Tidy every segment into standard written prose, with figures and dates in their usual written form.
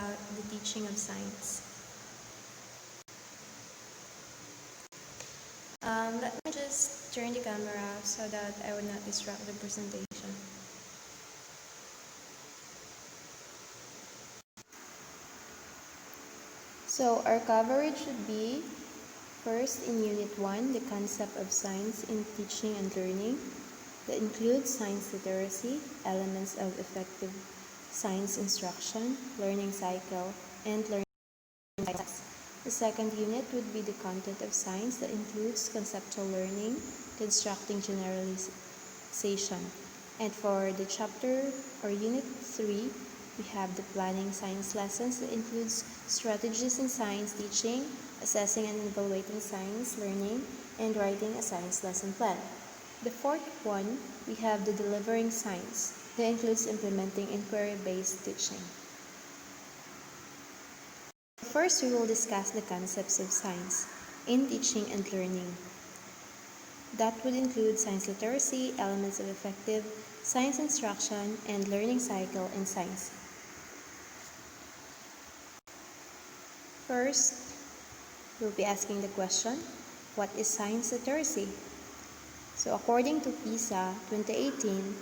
about the teaching of science. Let me just turn the camera so that I would not distract the presentation. So our coverage should be first in Unit 1, the concept of science in teaching and learning. That includes science literacy, elements of effective science instruction, learning cycle, and learning process. The second unit would be the content of science that includes conceptual learning, constructing generalization. And for the chapter or Unit 3, we have the planning science lessons that includes strategies in science teaching, assessing and evaluating science learning, and writing a science lesson plan. The fourth one, we have the delivering science that includes implementing inquiry-based teaching. First, we will discuss the concepts of science in teaching and learning. That would include science literacy, elements of effective science instruction, and learning cycle in science. First, we'll be asking the question, what is science literacy? So according to PISA 2018,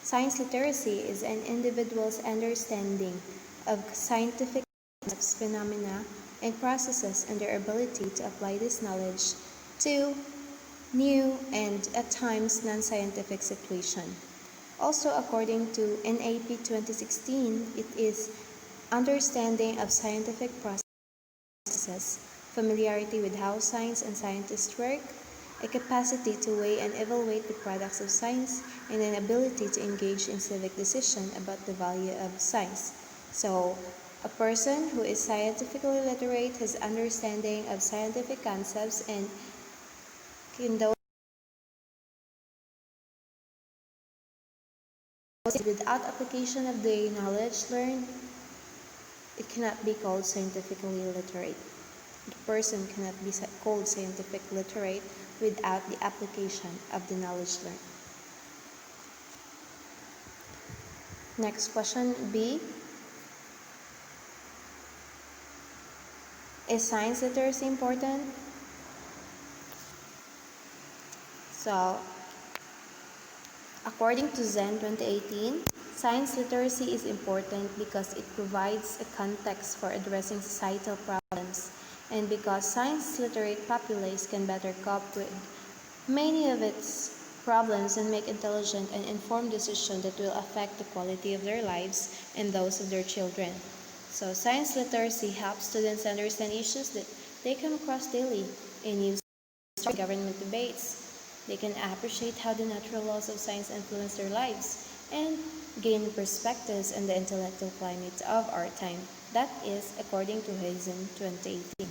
science literacy is an individual's understanding of scientific concepts, phenomena, and processes and their ability to apply this knowledge to new and at times non-scientific situations. Also, according to NAP 2016, it is understanding of scientific processes, familiarity with how science and scientists work, a capacity to weigh and evaluate the products of science, and an ability to engage in civic decision about the value of science. So, a person who is scientifically literate has understanding of scientific concepts and can those without application of the knowledge learned, it cannot be called scientifically literate. The person cannot be called scientific literate without the application of the knowledge learned. Next question B. Is science literacy important? So, according to Zen 2018, science literacy is important because it provides a context for addressing societal problems and because science-literate populace can better cope with many of its problems and make intelligent and informed decisions that will affect the quality of their lives and those of their children. So science literacy helps students understand issues that they come across daily in news, government debates. They can appreciate how the natural laws of science influence their lives and gain perspectives on the intellectual climate of our time. That is according to Zen 2018.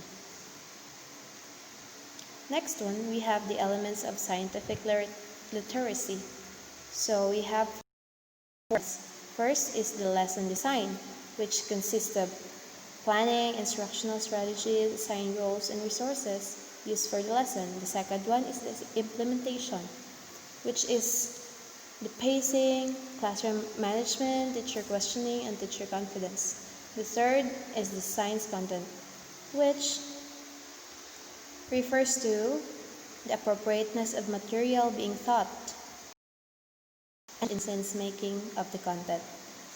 Next one, we have the elements of scientific literacy. So we have first is the lesson design, which consists of planning, instructional strategies, assign roles and resources used for the lesson. The second one is the implementation, which is the pacing, classroom management, teacher questioning, and teacher confidence. The third is the science content, which refers to the appropriateness of material being taught and in sense making of the content.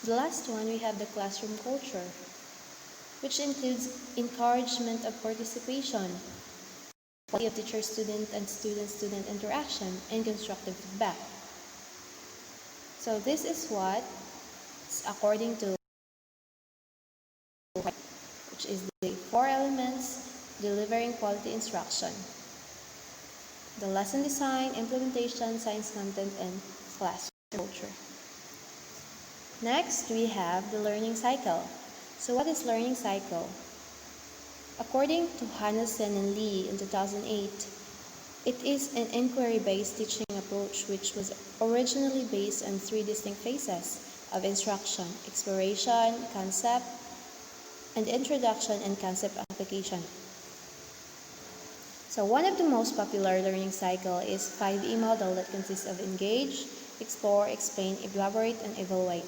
The last one, we have the classroom culture, which includes encouragement of participation, quality of teacher-student and student-student interaction, and constructive feedback. So this is what, according to which is the 4 elements delivering quality instruction: the lesson design, implementation, science content, and classroom culture. Next, we have the learning cycle. So what is learning cycle? According to Hansen and Lee in 2008, it is an inquiry-based teaching approach which was originally based on 3 distinct phases of instruction: exploration, concept, and introduction and concept application. So one of the most popular learning cycle is 5E model that consists of engage, explore, explain, elaborate, and evaluate.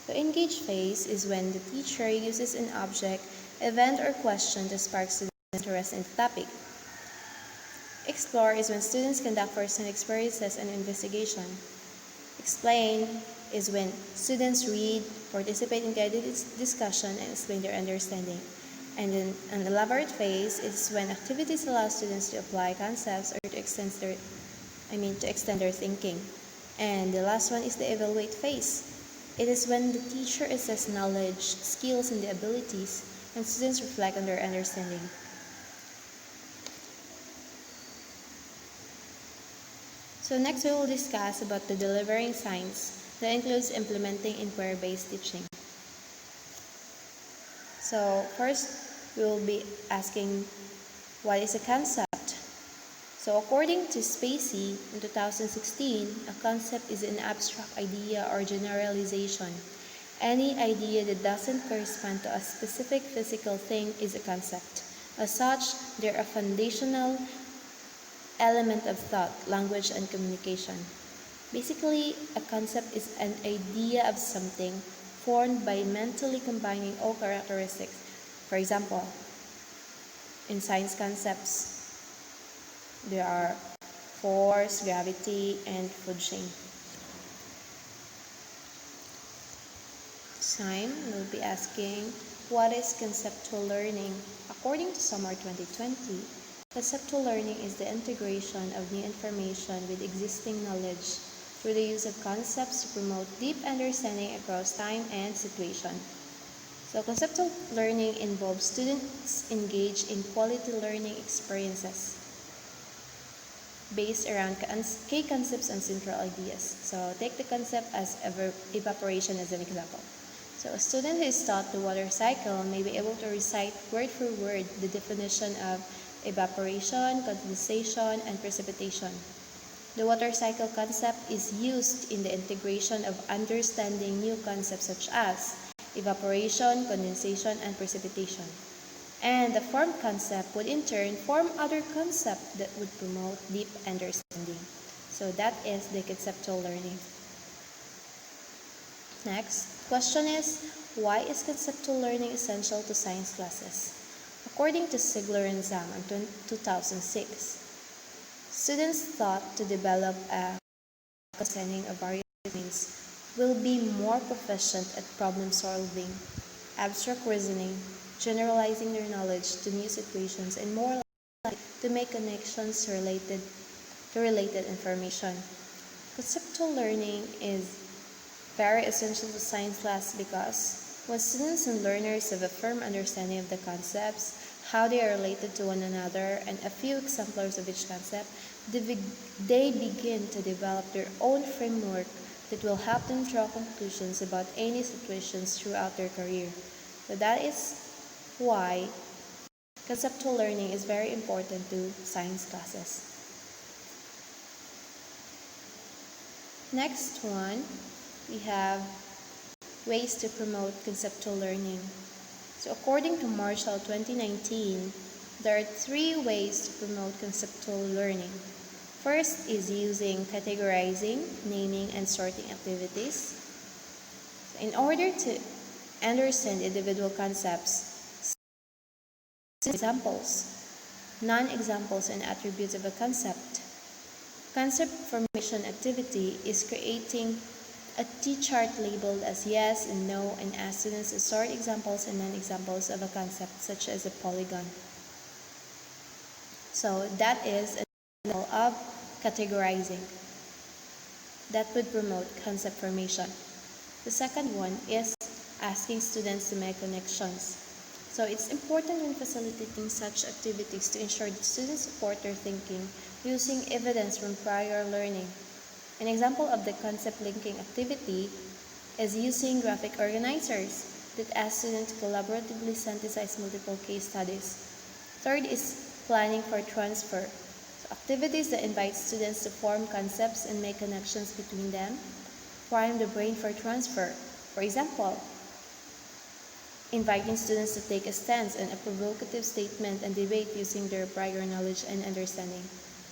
The engage phase is when the teacher uses an object, event, or question to spark students' interest in the topic. Explore is when students conduct first-hand experiences and investigation. Explain is when students read, participate in guided discussion, and explain their understanding. And then an elaborate phase is when activities allow students to apply concepts or to extend their thinking. And the last one is the evaluate phase. It is when the teacher assesses knowledge, skills, and the abilities, and students reflect on their understanding. So next we will discuss about the delivering science that includes implementing inquiry-based teaching. So first we will be asking what is a concept? So according to Spacey in 2016, a concept is an abstract idea or generalization. Any idea that doesn't correspond to a specific physical thing is a concept. As such, they're a foundational element of thought, language, and communication. Basically, a concept is an idea of something formed by mentally combining all characteristics. For example, in science concepts, there are force, gravity, and food chain. This time, we'll be asking, what is conceptual learning? According to Summer 2020, conceptual learning is the integration of new information with existing knowledge through the use of concepts to promote deep understanding across time and situation. So conceptual learning involves students engaged in quality learning experiences based around key concepts and central ideas. So take the concept as evaporation as an example. So a student who is taught the water cycle may be able to recite word for word the definition of evaporation, condensation, and precipitation. The water cycle concept is used in the integration of understanding new concepts such as evaporation, condensation, and precipitation. And the formed concept would in turn form other concepts that would promote deep understanding. So that is the conceptual learning. Next, question is, why is conceptual learning essential to science classes? According to Sigler and Zhang in 2006, students thought to develop a understanding of various domains will be more proficient at problem solving, abstract reasoning, generalizing their knowledge to new situations, and more likely to make connections to related information. Conceptual learning is very essential to science class because when students and learners have a firm understanding of the concepts, how they are related to one another, and a few exemplars of each concept, they begin to develop their own framework that will help them draw conclusions about any situations throughout their career. So that is why conceptual learning is very important to science classes. Next one, we have ways to promote conceptual learning. So according to Marshall 2019, there are 3 ways to promote conceptual learning. First is using categorizing, naming, and sorting activities. In order to understand individual concepts, examples, non-examples, and attributes of a concept. Concept formation activity is creating a T-chart labeled as yes and no and ask students to sort examples and non-examples of a concept such as a polygon. So that is an example of categorizing that would promote concept formation. The second one is asking students to make connections. So it's important when facilitating such activities to ensure that students support their thinking using evidence from prior learning. An example of the concept linking activity is using graphic organizers that ask students to collaboratively synthesize multiple case studies. Third is planning for transfer. So activities that invite students to form concepts and make connections between them prime the brain for transfer. For example, inviting students to take a stance on a provocative statement and debate using their prior knowledge and understanding.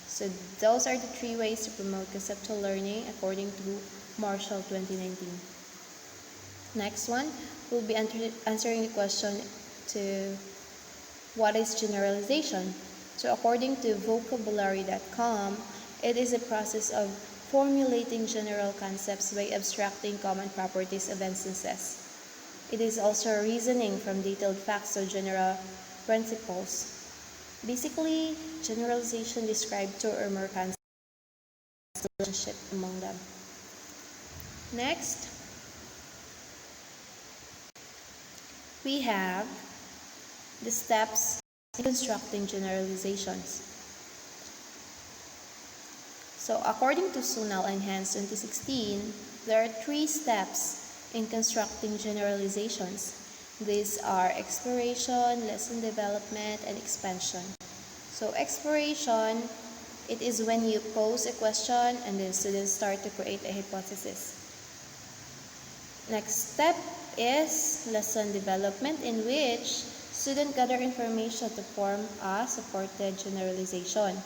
So those are the 3 ways to promote conceptual learning according to Marshall 2019. Next one, we'll be answering the question to what is generalization. So according to vocabulary.com, it is a process of formulating general concepts by abstracting common properties of instances. It is also reasoning from detailed facts or general principles. Basically, generalization describes two or more concepts relationship among them. Next, we have the steps in constructing generalizations. So according to Sunal Enhanced 2016, there are 3 steps in constructing generalizations. These are exploration, lesson development, and expansion. So exploration, it is when you pose a question and then students start to create a hypothesis. Next step is lesson development, in which students gather information to form a supported generalization.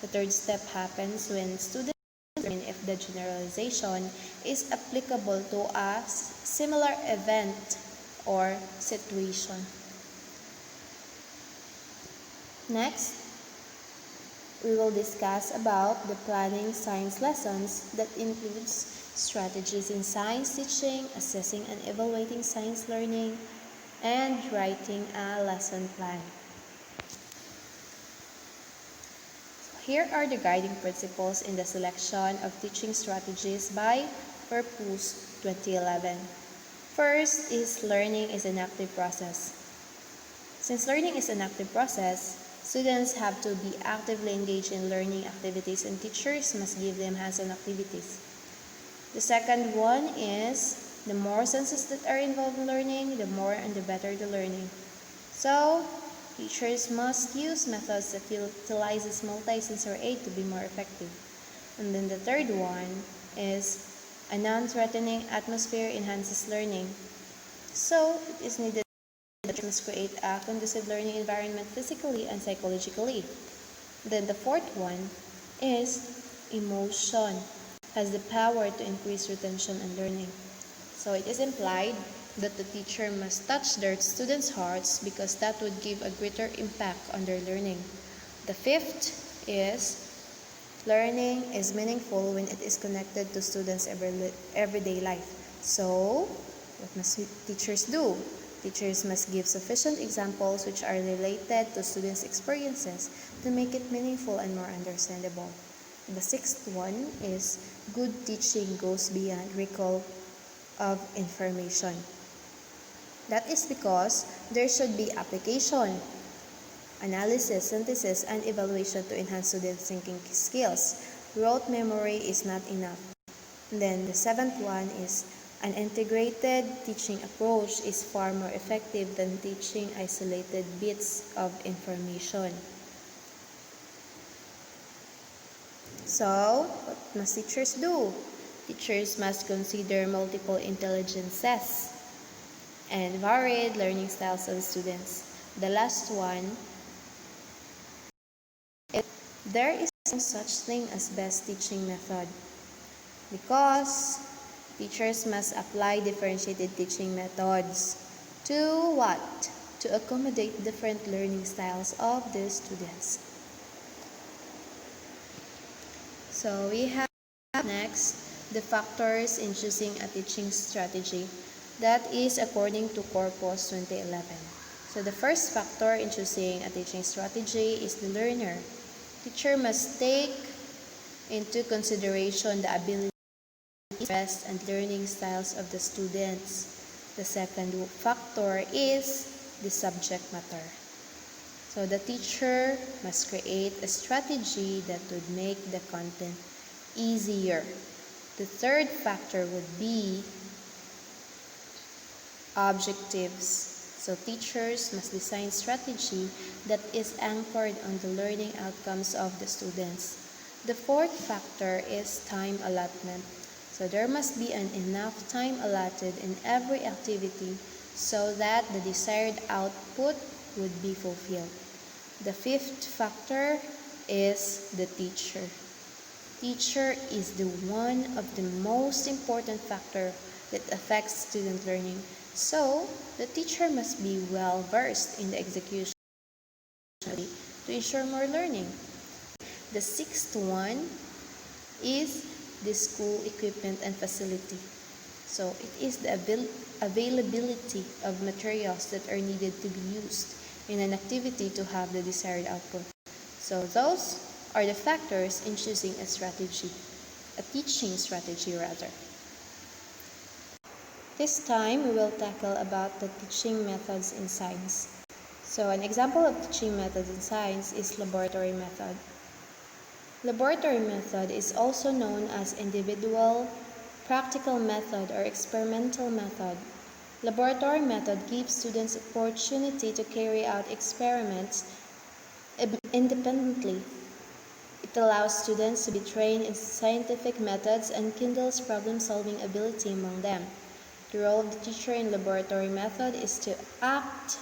The third step happens when students determine if the generalization is applicable to a similar event or situation. Next, we will discuss about the planning science lessons that includes strategies in science teaching, assessing and evaluating science learning, and writing a lesson plan. Here are the guiding principles in the selection of teaching strategies by Purpose 2011. First is learning is an active process. Since learning is an active process, students have to be actively engaged in learning activities and teachers must give them hands-on activities. The second one is the more senses that are involved in learning, the more and the better the learning. So, teachers must use methods that utilizes multi-sensory aid to be more effective. And then the third one is a non-threatening atmosphere enhances learning. So, it is needed that must create a conducive learning environment physically and psychologically. Then the fourth one is emotion has the power to increase retention and learning. So it is implied that the teacher must touch their students' hearts because that would give a greater impact on their learning. The fifth is learning is meaningful when it is connected to students' everyday life. So, what must teachers do? Teachers must give sufficient examples which are related to students' experiences to make it meaningful and more understandable. The sixth one is good teaching goes beyond recall of information. That is because there should be application, analysis, synthesis, and evaluation to enhance students' thinking skills. Rote memory is not enough. And then the seventh one is an integrated teaching approach is far more effective than teaching isolated bits of information. So, what must teachers do? Teachers must consider multiple intelligences and varied learning styles of students. The last one, there is no such thing as best teaching method because teachers must apply differentiated teaching methods to what? To accommodate different learning styles of the students. So we have next the factors in choosing a teaching strategy. That is according to Corpus 2011. So the first factor in choosing a teaching strategy is the learner. Teacher must take into consideration the ability, interest, and learning styles of the students. The second factor is the subject matter. So the teacher must create a strategy that would make the content easier. The third factor would be objectives. So teachers must design strategy that is anchored on the learning outcomes of the students. The fourth factor is time allotment. So there must be enough time allotted in every activity so that the desired output would be fulfilled. The fifth factor is the teacher. Teacher is the one of the most important factor that affects student learning. So, the teacher must be well versed in the execution to ensure more learning. The sixth one is the school equipment and facility. So it is the availability of materials that are needed to be used in an activity to have the desired output. So those are the factors in choosing a strategy, a teaching strategy rather. This time we will tackle about the teaching methods in science. So an example of teaching methods in science is laboratory method. Laboratory method is also known as individual, practical method, or experimental method. Laboratory method gives students opportunity to carry out experiments independently. It allows students to be trained in scientific methods and kindles problem-solving ability among them. The role of the teacher in laboratory method is to act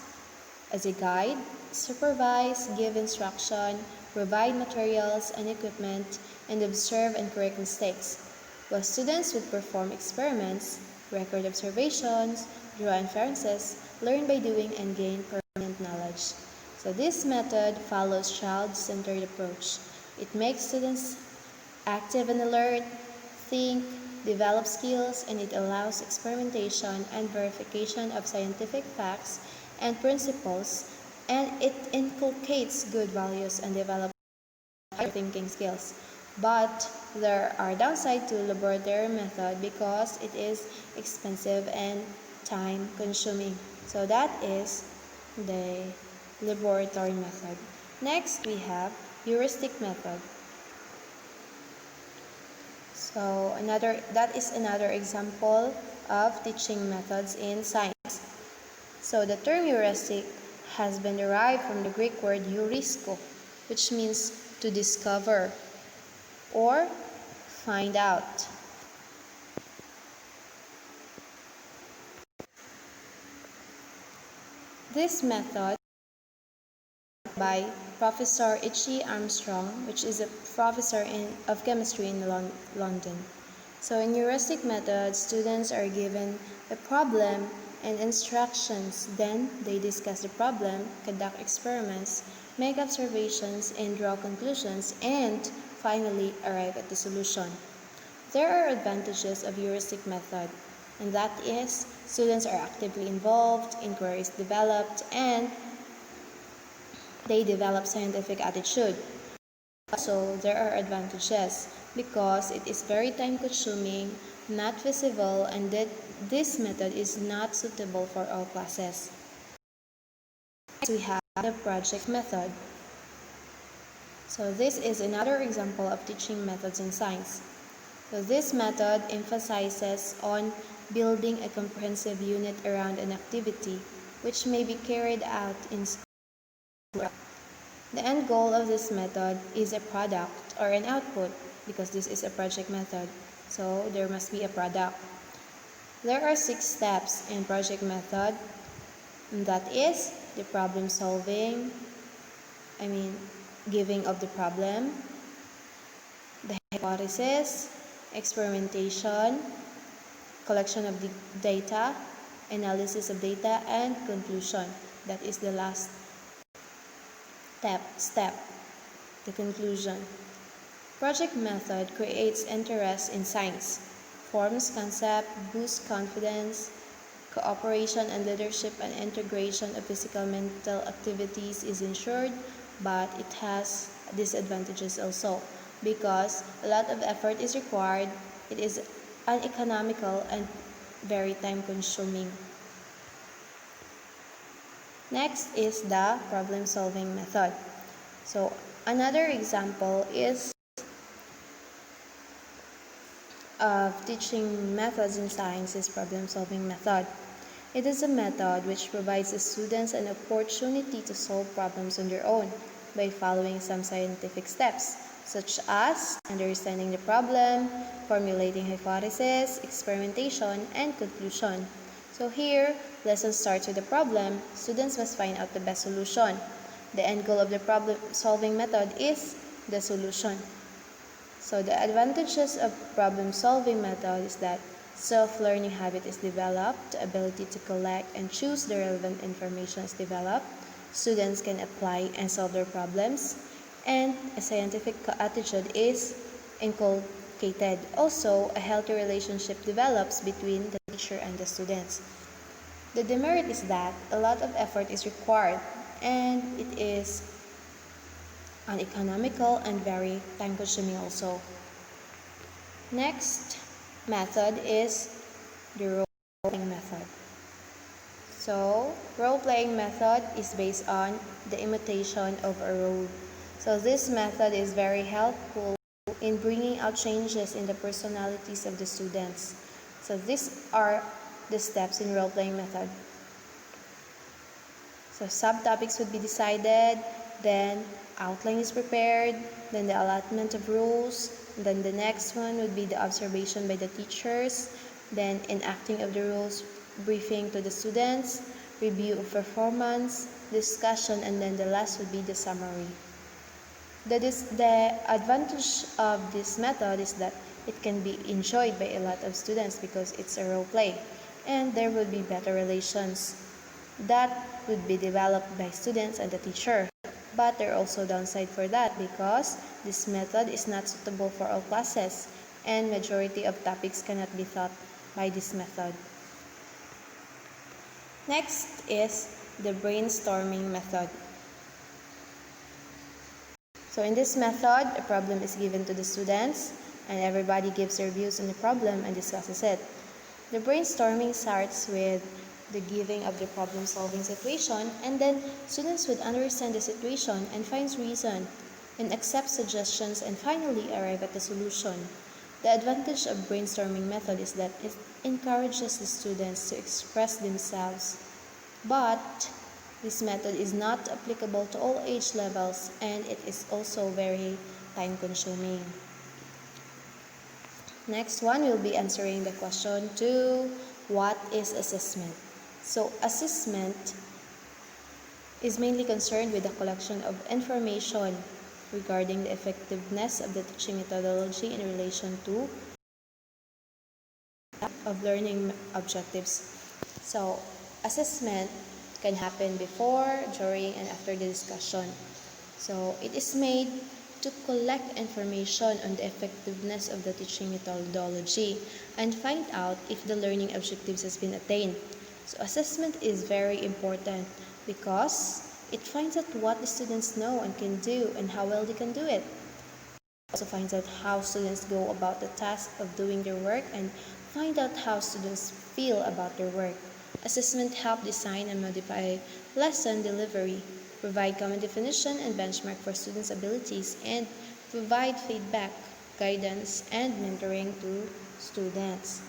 as a guide, supervise, give instruction, provide materials and equipment, and observe and correct mistakes, while students would perform experiments, record observations, draw inferences, learn by doing, and gain permanent knowledge. So this method follows child-centered approach. It makes students active and alert, think, develop skills, and it allows experimentation and verification of scientific facts and principles, and it inculcates good values and develops higher thinking skills. But there are downsides to laboratory method because it is expensive and time consuming. So that is the laboratory method. Next we have heuristic method. So that is another example of teaching methods in science. So the term heuristic has been derived from the Greek word eurisko, which means to discover or find out. This method by Professor H.E. Armstrong, which is a professor of chemistry in London. So in heuristic method, students are given a problem and instructions. Then they discuss the problem, conduct experiments, make observations, and draw conclusions, and finally arrive at the solution. There are advantages of heuristic method, and that is students are actively involved, inquiries developed, and they develop scientific attitude. Also, there are advantages because it is very time consuming, not feasible, and that this method is not suitable for all classes. Next, we have the project method. So this is another example of teaching methods in science. So this method emphasizes on building a comprehensive unit around an activity which may be carried out in school. The end goal of this method is a product or an output because this is a project method. So there must be a product. There are 6 steps in project method, and that is the problem solving, giving of the problem, the hypothesis, experimentation, collection of the data, analysis of data, and conclusion. That is the last step, the conclusion. Project method creates interest in science, forms concept, boosts confidence, cooperation and leadership and integration of physical mental activities is ensured, but it has disadvantages also because a lot of effort is required, it is uneconomical and very time consuming. Next is the problem-solving method. So another example is of teaching methods in science is problem-solving method. It is a method which provides the students an opportunity to solve problems on their own by following some scientific steps, such as understanding the problem, formulating hypotheses, experimentation, and conclusion. So here, lesson starts with the problem. Students must find out the best solution. The end goal of the problem-solving method is the solution. So the advantages of problem-solving method is that Self-learning habit is developed, the ability to collect and choose the relevant information is developed, students can apply and solve their problems, and a scientific attitude is inculcated. Also, a healthy relationship develops between the teacher and the students. The demerit is that a lot of effort is required and it is uneconomical and very time-consuming also. Next method is the role-playing method. So, role-playing method is based on the imitation of a role. So, this method is very helpful in bringing out changes in the personalities of the students. So, these are the steps in role-playing method. So, subtopics would be decided, then outline is prepared, then the allotment of rules, then the next one would be the observation by the teachers, then enacting of the rules, briefing to the students, review of performance, discussion, and then the last would be the summary. The advantage of this method is that it can be enjoyed by a lot of students because it's a role play, and there will be better relations that would be developed by students and the teacher. But there are also downside for that because this method is not suitable for all classes and majority of topics cannot be taught by this method. Next is the brainstorming method. So in this method, a problem is given to the students and everybody gives their views on the problem and discusses it. The brainstorming starts with the giving of the problem-solving situation, and then students would understand the situation and find reason and accept suggestions and finally arrive at the solution. The advantage of brainstorming method is that it encourages the students to express themselves, but this method is not applicable to all age levels and it is also very time-consuming. Next one, we'll be answering the question 2, what is assessment? So assessment is mainly concerned with the collection of information regarding the effectiveness of the teaching methodology in relation to of learning objectives. So assessment can happen before, during, and after the discussion. So it is made to collect information on the effectiveness of the teaching methodology and find out if the learning objectives has been attained. So assessment is very important because it finds out what the students know and can do and how well they can do it. It also finds out how students go about the task of doing their work and find out how students feel about their work. Assessment helps design and modify lesson delivery, provide common definition and benchmark for students' abilities, and provide feedback, guidance, and mentoring to students.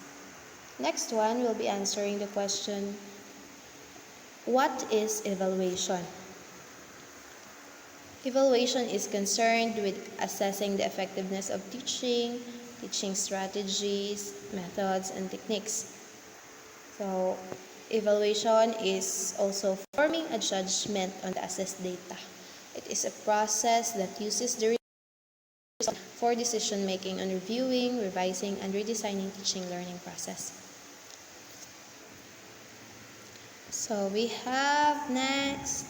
Next one, we'll be answering the question, what is evaluation? Evaluation is concerned with assessing the effectiveness of teaching, teaching strategies, methods, and techniques. So, evaluation is also forming a judgment on the assessed data. It is a process that uses the results for decision making on reviewing, revising, and redesigning teaching learning process. So we have next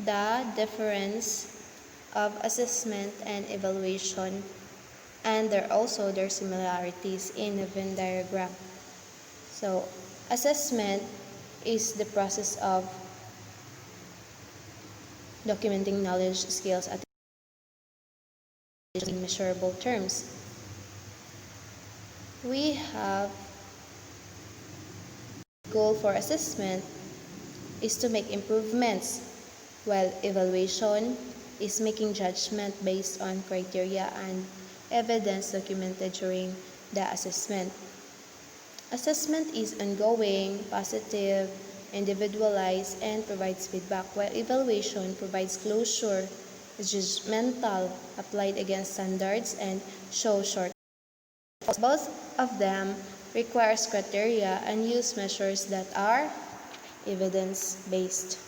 the difference of assessment and evaluation, and there are also their similarities in the Venn diagram. So assessment is the process of documenting knowledge, skills, in measurable terms. We have goal for assessment is to make improvements, while evaluation is making judgment based on criteria and evidence documented during the assessment. Assessment is ongoing, positive, individualized, and provides feedback, while evaluation provides closure, is judgmental, applied against standards, and shows short. Both of them requires criteria and use measures that are evidence-based.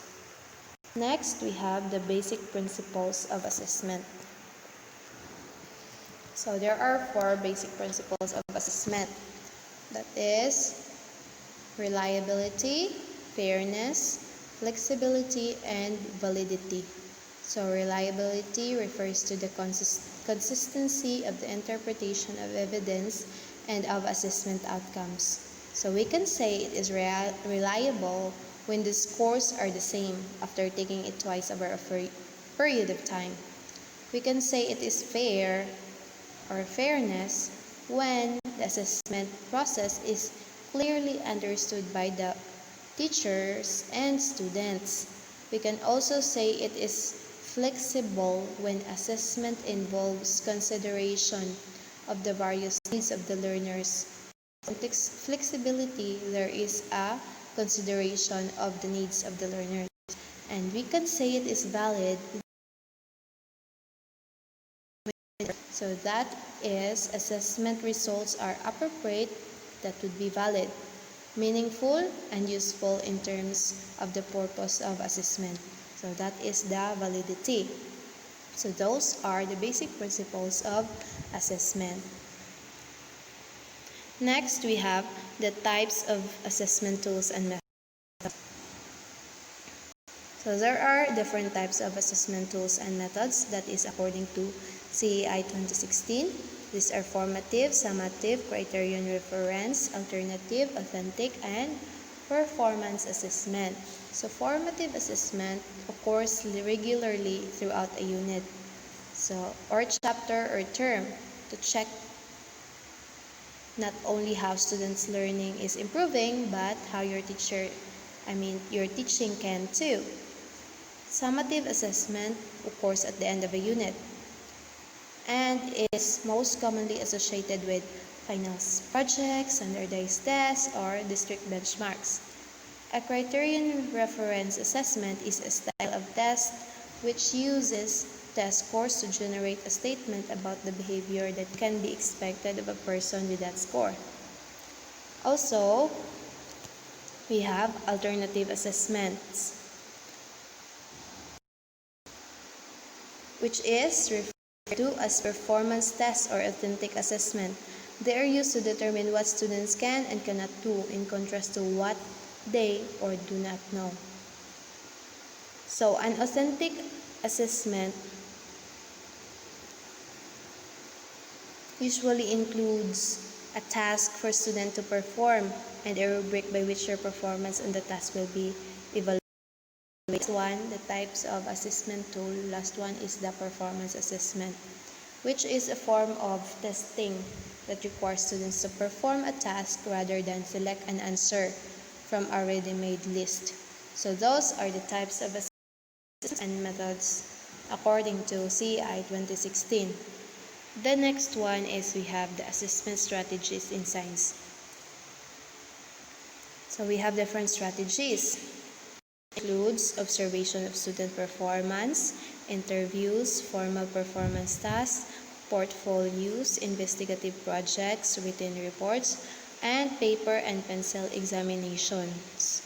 Next, we have the basic principles of assessment. So there are 4 basic principles of assessment. That is reliability, fairness, flexibility, and validity. So reliability refers to the consistency of the interpretation of evidence and of assessment outcomes. So we can say it is reliable when the scores are the same after taking it twice over a period of time. We can say it is fair or fairness when the assessment process is clearly understood by the teachers and students. We can also say it is flexible when assessment involves consideration of the various needs of the learners. In flexibility, there is a consideration of the needs of the learners. And we can say it is valid. So that is assessment results are appropriate, that would be valid, meaningful, and useful in terms of the purpose of assessment. So that is the validity. So those are the basic principles of assessment. Next, we have the types of assessment tools and methods. So there are different types of assessment tools and methods, that is according to CAI 2016. These are formative, summative, criterion reference, alternative, authentic, and performance assessment. So formative assessment occurs regularly throughout a unit, or chapter or term, to check not only how students' learning is improving, but how your teaching can too. Summative assessment occurs at the end of a unit and is most commonly associated with finals projects, standardized tests, or district benchmarks. A criterion reference assessment is a style of test which uses test scores to generate a statement about the behavior that can be expected of a person with that score. Also, we have alternative assessments, which is referred to as performance tests or authentic assessment. They are used to determine what students can and cannot do in contrast to what they or do not know. So an authentic assessment usually includes a task for student to perform and a rubric by which your performance on the task will be evaluated. Last one, the types of assessment tool. Last one is the performance assessment, which is a form of testing that requires students to perform a task rather than select an answer from a ready-made list. So those are the types of assessment and methods according to CAI 2016. The next one is we have the assessment strategies in science. So we have different strategies. Includes observation of student performance, interviews, formal performance tasks, portfolios, investigative projects, written reports, and paper and pencil examinations.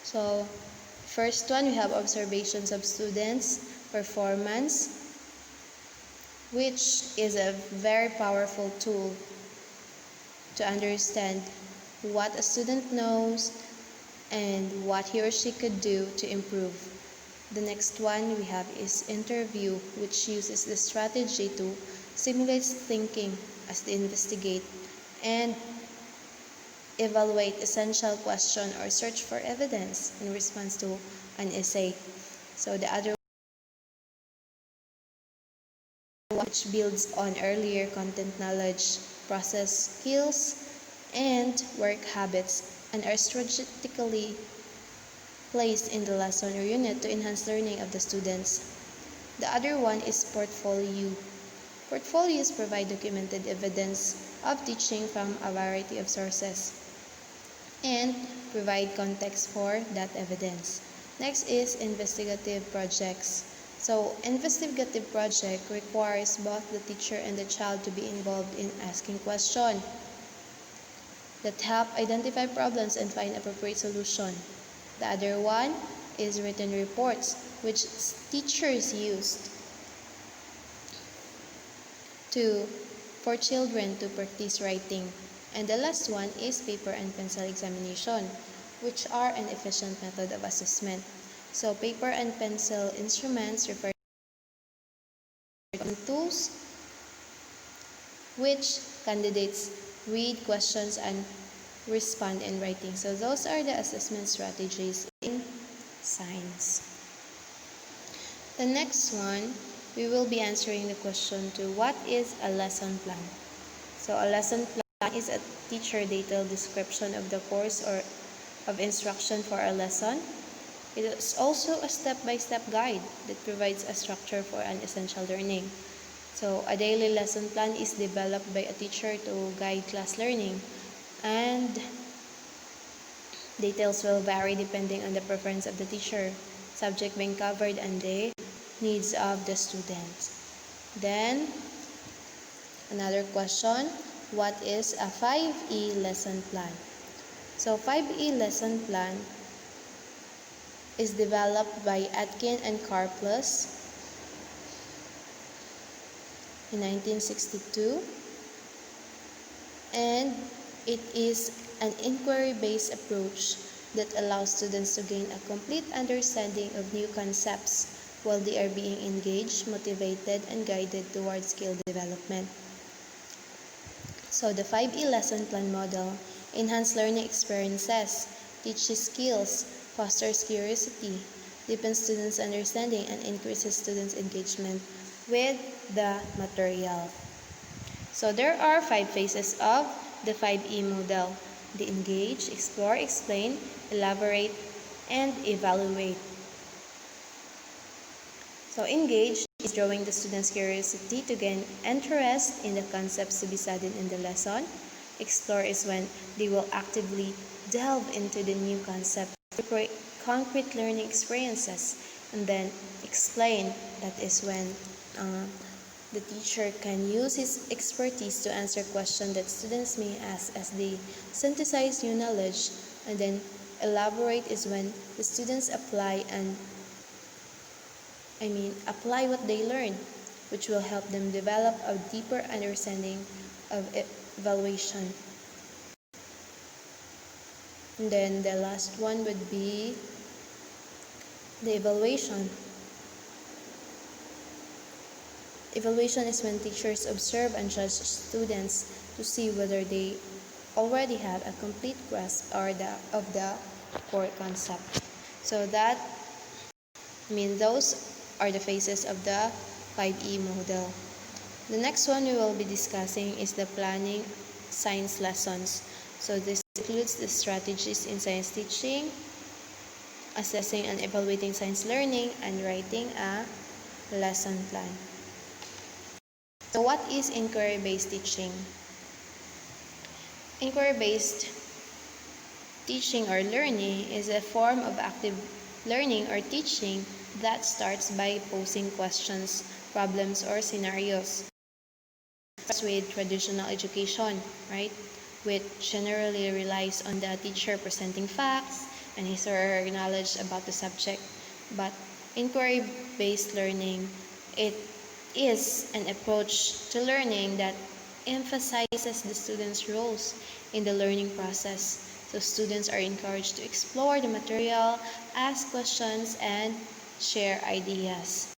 So, first one, we have observations of students' performance, which is a very powerful tool to understand what a student knows and what he or she could do to improve. The next one we have is interview, which uses the strategy to simulate thinking as they investigate and evaluate essential question or search for evidence in response to an essay. So the other one, which builds on earlier content knowledge, process skills, and work habits, and are strategically placed in the lesson or unit to enhance learning of the students. The other one is portfolio. Portfolios provide documented evidence of teaching from a variety of sources and provide context for that evidence. Next is investigative projects. So, investigative project requires both the teacher and the child to be involved in asking questions that help identify problems and find appropriate solution. The other one is written reports, which teachers used for children to practice writing. And the last one is paper and pencil examination, which are an efficient method of assessment. So paper and pencil instruments refer to tools which candidates read questions and respond in writing. So those are the assessment strategies in science. The next one, we will be answering the question to what is a lesson plan. So a lesson plan is a teacher detailed description of the course or of instruction for a lesson. It is also a step-by-step guide that provides a structure for an essential learning. So a daily lesson plan is developed by a teacher to guide class learning, and details will vary depending on the preference of the teacher, subject being covered, and the needs of the students. Then, another question, what is a 5E lesson plan? So 5E lesson plan is developed by Atkin and Karplus in 1962, and it is an inquiry-based approach that allows students to gain a complete understanding of new concepts while they are being engaged, motivated, and guided towards skill development. So the 5E lesson plan model enhances learning experiences, teaches skills, fosters curiosity, deepens students' understanding, and increases students' engagement with the material. So there are 5 phases of the 5E model: the engage, explore, explain, elaborate, and evaluate. So engage is drawing the students' curiosity to gain interest in the concepts to be studied in the lesson. Explore is when they will actively delve into the new concept to create concrete learning experiences. And then explain, that is when the teacher can use his expertise to answer questions that students may ask as they synthesize new knowledge. And then elaborate is when the students apply what they learn, which will help them develop a deeper understanding of evaluation. And then the last one would be the evaluation. Evaluation is when teachers observe and judge students to see whether they already have a complete grasp of the core concept. So those are the phases of the 5E model. The next one we will be discussing is the planning science lessons. So this includes the strategies in science teaching, assessing and evaluating science learning, and writing a lesson plan. So what is inquiry-based teaching? Inquiry-based teaching or learning is a form of active learning or teaching that starts by posing questions, problems, or scenarios. With traditional education, right, which generally relies on the teacher presenting facts and his or her knowledge about the subject. But inquiry-based learning, it is an approach to learning that emphasizes the students' roles in the learning process. So students are encouraged to explore the material, ask questions, and share ideas.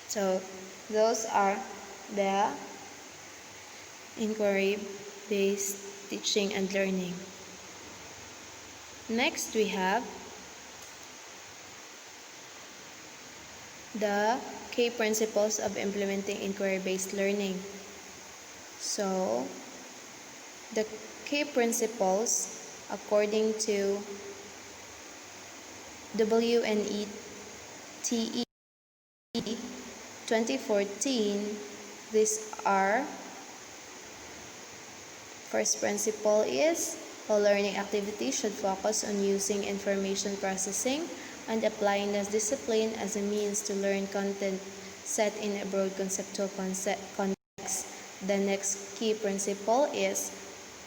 So those are the inquiry-based teaching and learning. Next, we have the key principles of implementing inquiry-based learning. So, the key principles, according to WNETE 2014, these are: first principle is all learning activities should focus on using information processing and applying this discipline as a means to learn content set in a broad conceptual context. The next key principle is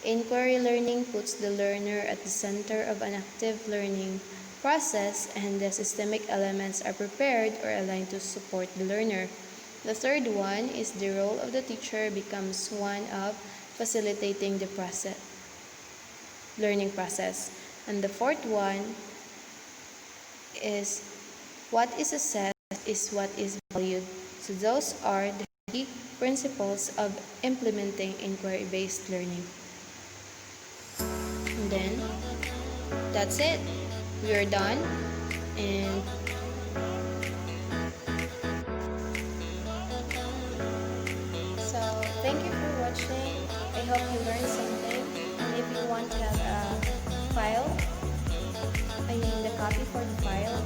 inquiry learning puts the learner at the center of an active learning process, and the systemic elements are prepared or aligned to support the learner. The third one is the role of the teacher becomes one of facilitating the learning process. And the fourth one is what is assessed is what is valued. So those are the key principles of implementing inquiry-based learning. And then that's it. We are done. And so thank you for watching. I hope you learned something. And if you want to have a file, I mean the copy for the file,